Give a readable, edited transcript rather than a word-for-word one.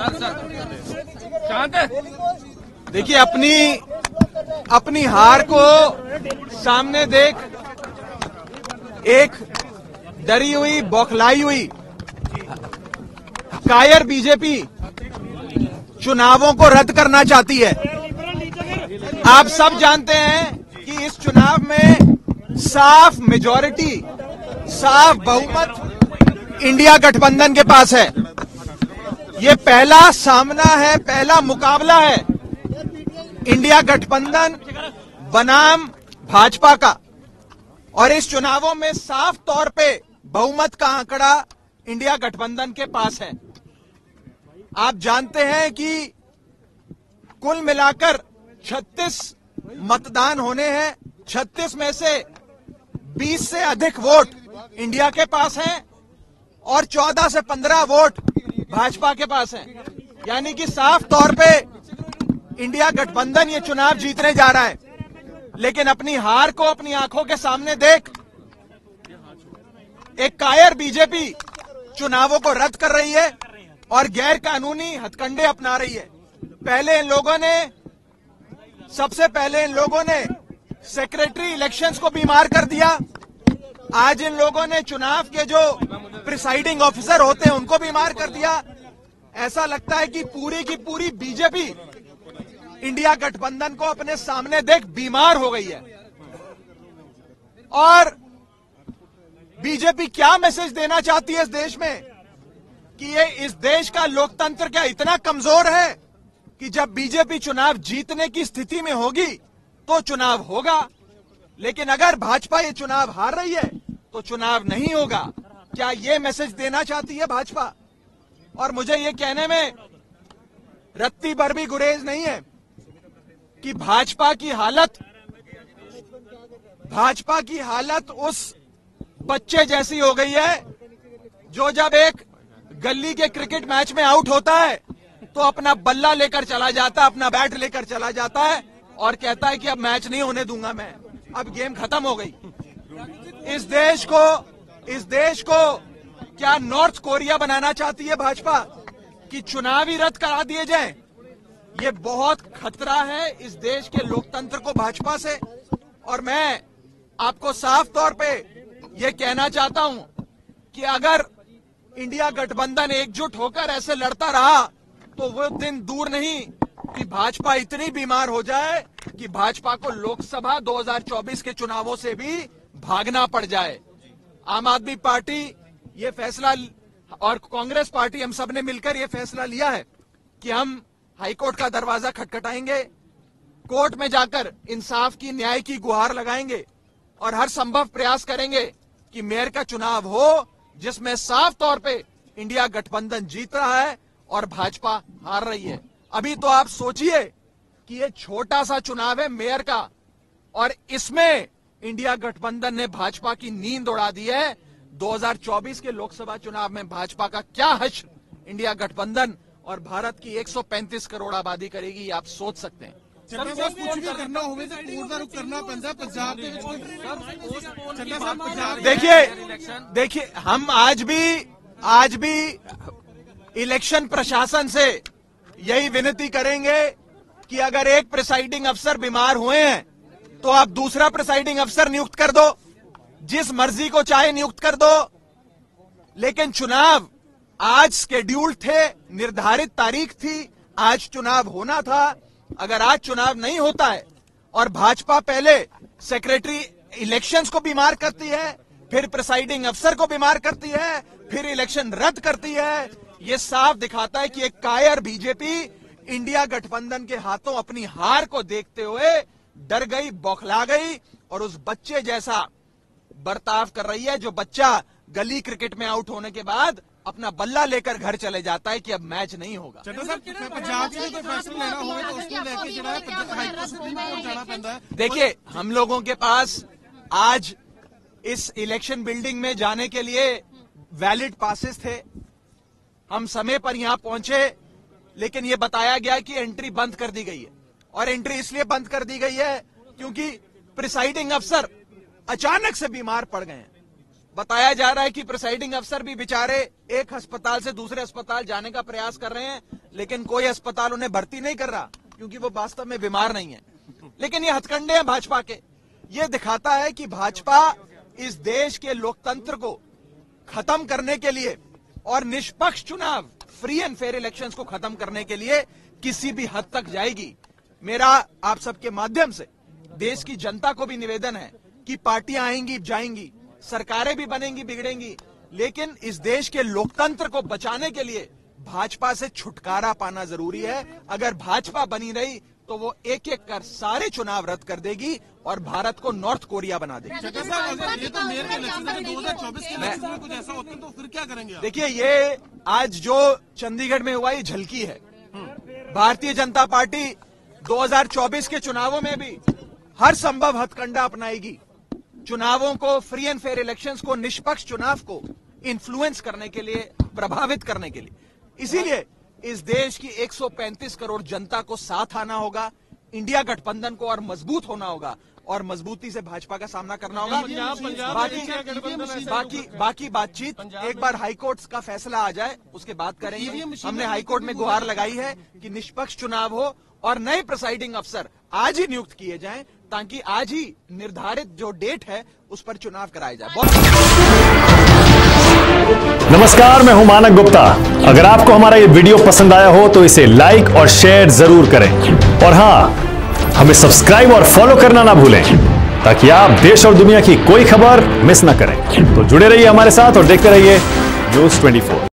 शांत है। देखिए, अपनी हार को सामने देख एक डरी हुई, बौखलाई हुई, कायर बीजेपी चुनावों को रद्द करना चाहती है। आप सब जानते हैं कि इस चुनाव में साफ मेजॉरिटी, साफ बहुमत इंडिया गठबंधन के पास है। ये पहला सामना है, पहला मुकाबला है इंडिया गठबंधन बनाम भाजपा का, और इस चुनावों में साफ तौर पे बहुमत का आंकड़ा इंडिया गठबंधन के पास है। आप जानते हैं कि कुल मिलाकर 36 मतदान होने हैं। 36 में से 20 से अधिक वोट इंडिया के पास हैं और 14 से 15 वोट भाजपा के पास हैं। यानी कि साफ तौर पे इंडिया गठबंधन ये चुनाव जीतने जा रहा है। लेकिन अपनी हार को अपनी आंखों के सामने देख एक कायर बीजेपी चुनावों को रद्द कर रही है और गैर कानूनी हथकंडे अपना रही है। सबसे पहले इन लोगों ने सेक्रेटरी इलेक्शंस को बीमार कर दिया। आज इन लोगों ने चुनाव के जो प्रिसाइडिंग ऑफिसर होते हैं उनको बीमार कर दिया। ऐसा लगता है कि पूरी की पूरी बीजेपी इंडिया गठबंधन को अपने सामने देख बीमार हो गई है। और बीजेपी क्या मैसेज देना चाहती है इस देश में कि ये इस देश का लोकतंत्र क्या इतना कमजोर है कि जब बीजेपी चुनाव जीतने की स्थिति में होगी तो चुनाव होगा, लेकिन अगर भाजपा ये चुनाव हार रही है तो चुनाव नहीं होगा। क्या ये मैसेज देना चाहती है भाजपा? और मुझे ये कहने में रत्ती भर भी गुरेज नहीं है कि भाजपा की हालत उस बच्चे जैसी हो गई है जो जब एक गली के क्रिकेट मैच में आउट होता है तो अपना बल्ला लेकर चला जाता है, अपना बैट लेकर चला जाता है और कहता है कि अब मैच नहीं होने दूंगा मैं, अब गेम खत्म हो गई। इस देश को क्या नॉर्थ कोरिया बनाना चाहती है भाजपा कि चुनाव ही रद्द करा दिए जाएं? ये बहुत खतरा है इस देश के लोकतंत्र को भाजपा से। और मैं आपको साफ तौर पे ये कहना चाहता हूं कि अगर इंडिया गठबंधन एकजुट होकर ऐसे लड़ता रहा तो वो दिन दूर नहीं कि भाजपा इतनी बीमार हो जाए कि भाजपा को लोकसभा 2024 के चुनावों से भी भागना पड़ जाए। आम आदमी पार्टी ये फैसला और कांग्रेस पार्टी हम सब ने मिलकर ये फैसला लिया है कि हम हाईकोर्ट का दरवाजा खटखटाएंगे, कोर्ट में जाकर इंसाफ की, न्याय की गुहार लगाएंगे और हर संभव प्रयास करेंगे कि मेयर का चुनाव हो जिसमें साफ तौर पे इंडिया गठबंधन जीत रहा है और भाजपा हार रही है। अभी तो आप सोचिए कि ये छोटा सा चुनाव है मेयर का और इसमें इंडिया गठबंधन ने भाजपा की नींद उड़ा दी है। 2024 के लोकसभा चुनाव में भाजपा का क्या हश्र इंडिया गठबंधन और भारत की 135 करोड़ आबादी करेगी, आप सोच सकते हैं। कुछ भी करना होवे तो कोर्ट का रुख करना पैंदा पंजाब दे विच। देखिए हम आज भी इलेक्शन प्रशासन से यही विनती करेंगे कि अगर एक प्रिसाइडिंग अफसर बीमार हुए हैं तो आप दूसरा प्रिसाइडिंग अफसर नियुक्त कर दो, जिस मर्जी को चाहे नियुक्त कर दो। लेकिन चुनाव आज शेड्यूल्ड थे, निर्धारित तारीख थी, आज चुनाव होना था। अगर आज चुनाव नहीं होता है और भाजपा पहले सेक्रेटरी इलेक्शंस को बीमार करती है, फिर प्रिसाइडिंग अफसर को बीमार करती है, फिर इलेक्शन रद्द करती है, ये साफ दिखाता है कि एक कायर बीजेपी इंडिया गठबंधन के हाथों अपनी हार को देखते हुए डर गई, बौखला गई और उस बच्चे जैसा बर्ताव कर रही है जो बच्चा गली क्रिकेट में आउट होने के बाद अपना बल्ला लेकर घर चले जाता है कि अब मैच नहीं होगा। देखिए हम लोगों के पास आज इस इलेक्शन बिल्डिंग में जाने के लिए वैलिड पासेस थे, हम समय पर यहां पहुंचे, लेकिन ये बताया गया कि एंट्री बंद कर दी गई है। और एंट्री इसलिए बंद कर दी गई है क्योंकि प्रिसाइडिंग अफसर अचानक से बीमार पड़ गए हैं। बताया जा रहा है कि प्रिसाइडिंग अफसर भी बेचारे एक अस्पताल से दूसरे अस्पताल जाने का प्रयास कर रहे हैं, लेकिन कोई अस्पताल उन्हें भर्ती नहीं कर रहा क्योंकि वो वास्तव में बीमार नहीं है। लेकिन ये हथकंडे हैं भाजपा के। ये दिखाता है कि भाजपा इस देश के लोकतंत्र को खत्म करने के लिए और निष्पक्ष चुनाव, फ्री एंड फेयर इलेक्शंस को खत्म करने के लिए किसी भी हद तक जाएगी। मेरा आप सबके माध्यम से देश की जनता को भी निवेदन है कि पार्टियां आएंगी जाएंगी, सरकारें भी बनेंगी बिगड़ेंगी, लेकिन इस देश के लोकतंत्र को बचाने के लिए भाजपा से छुटकारा पाना जरूरी है। अगर भाजपा बनी रही तो वो एक एक कर सारे चुनाव रद्द कर देगी और भारत को नॉर्थ कोरिया बना देगी। अगर ये तो मेयर के इलेक्शन है, 2024 के इलेक्शन में कुछ ऐसा होता है तो फिर क्या करेंगे आप? देखिए, ये आज जो चंडीगढ़ में हुआ ये झलकी है। भारतीय जनता पार्टी 2024 के चुनावों में भी हर संभव हथकंडा अपनाएगी। चुनावों को, फ्री एंड फेयर इलेक्शंस को, निष्पक्ष चुनाव को इन्फ्लुएंस करने के लिए, प्रभावित करने के लिए। इसीलिए इस देश की 135 करोड़ जनता को साथ आना होगा, इंडिया गठबंधन को और मजबूत होना होगा और मजबूती से भाजपा का सामना करना होगा। बाकी बातचीत एक बार हाईकोर्ट का फैसला आ जाए उसके बाद करेंगे। हमने हाईकोर्ट में गुहार लगाई है कि निष्पक्ष चुनाव हो और नए प्रिसाइडिंग अफसर आज ही नियुक्त किए जाएं ताकि आज ही निर्धारित जो डेट है उस पर चुनाव कराया जाए। नमस्कार, मैं हूं मानक गुप्ता। अगर आपको हमारा ये वीडियो पसंद आया हो तो इसे लाइक और शेयर जरूर करें और हां, हमें सब्सक्राइब और फॉलो करना ना भूलें ताकि आप देश और दुनिया की कोई खबर मिस ना करें। तो जुड़े रहिए हमारे साथ और देखते रहिए न्यूज़ 24।